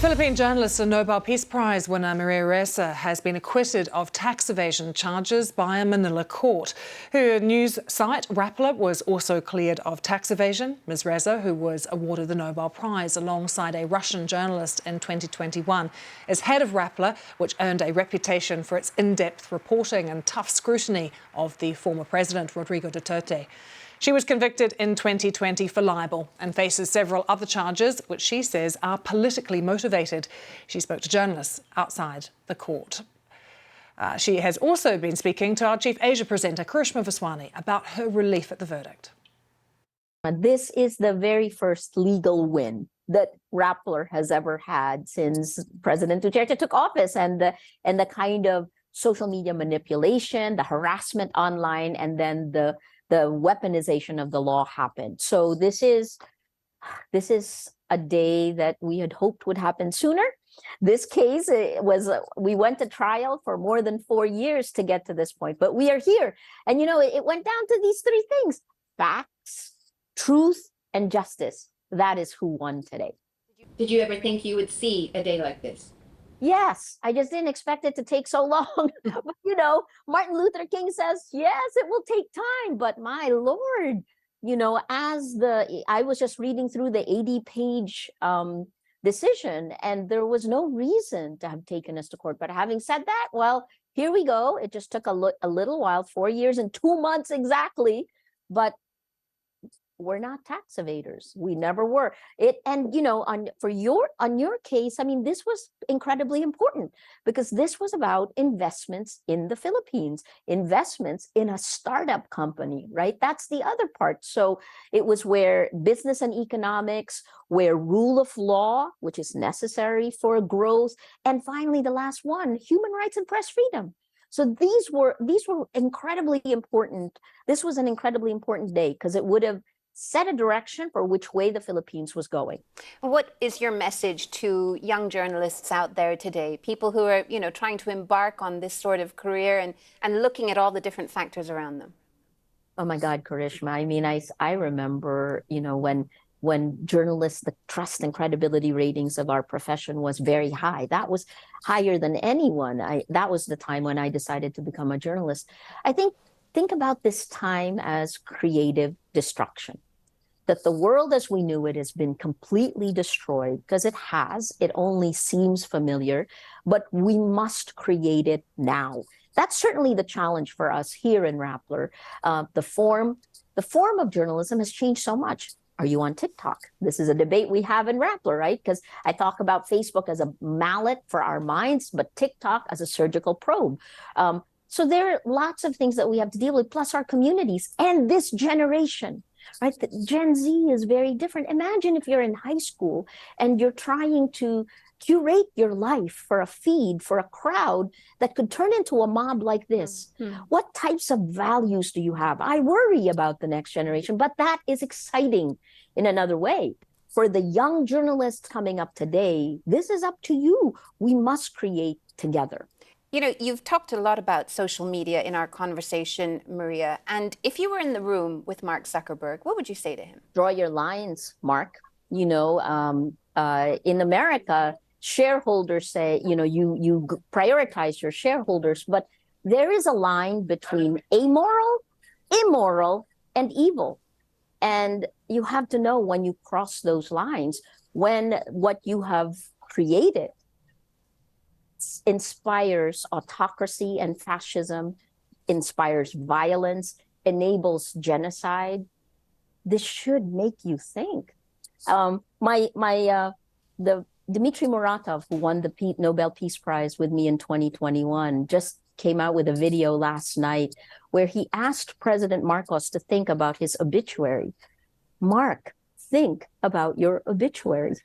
Philippine journalist and Nobel Peace Prize winner Maria Ressa has been acquitted of tax evasion charges by a Manila court. Her news site, Rappler, was also cleared of tax evasion. Ms. Ressa, who was awarded the Nobel Prize alongside a Russian journalist in 2021, is head of Rappler, which earned a reputation for its in-depth reporting and tough scrutiny of the former President Rodrigo Duterte. She was convicted in 2020 for libel and faces several other charges, which she says are politically motivated. She spoke to journalists outside the court. She has also been speaking to our Chief Asia presenter, Karishma Vaswani, about her relief at the verdict. This is the very first legal win that Rappler has ever had since President Duterte took office, and the kind of social media manipulation, the harassment online, and then the weaponization of the law happened. So this is a day that we had hoped would happen sooner. This case we went to trial for more than 4 years to get to this point, but we are here. And you know, it went down to these three things: facts, truth, and justice. That is who won today. Did you ever think you would see a day like this? Yes, I just didn't expect it to take so long. But, you know, Martin Luther King says, yes, it will take time. But my Lord, you know, I was just reading through the 80-page decision, and there was no reason to have taken us to court. But having said that, well, here we go. It just took a little while, 4 years and 2 months exactly. But we're not tax evaders. We never were. And you know, on your case, I mean, this was incredibly important because this was about investments in the Philippines, investments in a startup company, right? That's the other part. So it was where business and economics, where rule of law, which is necessary for growth, and finally the last one, human rights and press freedom. So these were incredibly important. This was an incredibly important day because it would have set a direction for which way the Philippines was going. What is your message to young journalists out there today, people who are, you know, trying to embark on this sort of career and looking at all the different factors around them? Oh my God, Karishma. I mean, I remember, you know, when journalists, the trust and credibility ratings of our profession was very high. That was higher than anyone. That was the time when I decided to become a journalist. I think about this time as creative destruction, that the world as we knew it has been completely destroyed, because it has. It only seems familiar, but we must create it now. That's certainly the challenge for us here in Rappler. The form of journalism has changed so much. Are you on TikTok? This is a debate we have in Rappler, right? Because I talk about Facebook as a mallet for our minds, but TikTok as a surgical probe. So there are lots of things that we have to deal with, plus our communities and this generation, right? The Gen Z is very different. Imagine if you're in high school and you're trying to curate your life for a feed, for a crowd that could turn into a mob like this. What types of values do you have? I worry about the next generation, but that is exciting in another way. For the young journalists coming up today, this is up to you. We must create together. You know, you've talked a lot about social media in our conversation, Maria. And if you were in the room with Mark Zuckerberg, what would you say to him? Draw your lines, Mark. You know, in America, shareholders say, you know, you prioritize your shareholders, but there is a line between amoral, immoral, and evil. And you have to know when you cross those lines, when what you have created inspires autocracy and fascism, inspires violence, enables genocide. This should make you think. The Dmitry Muratov, who won the Nobel Peace Prize with me in 2021, just came out with a video last night where he asked President Marcos to think about his obituary. Mark, think about your obituary.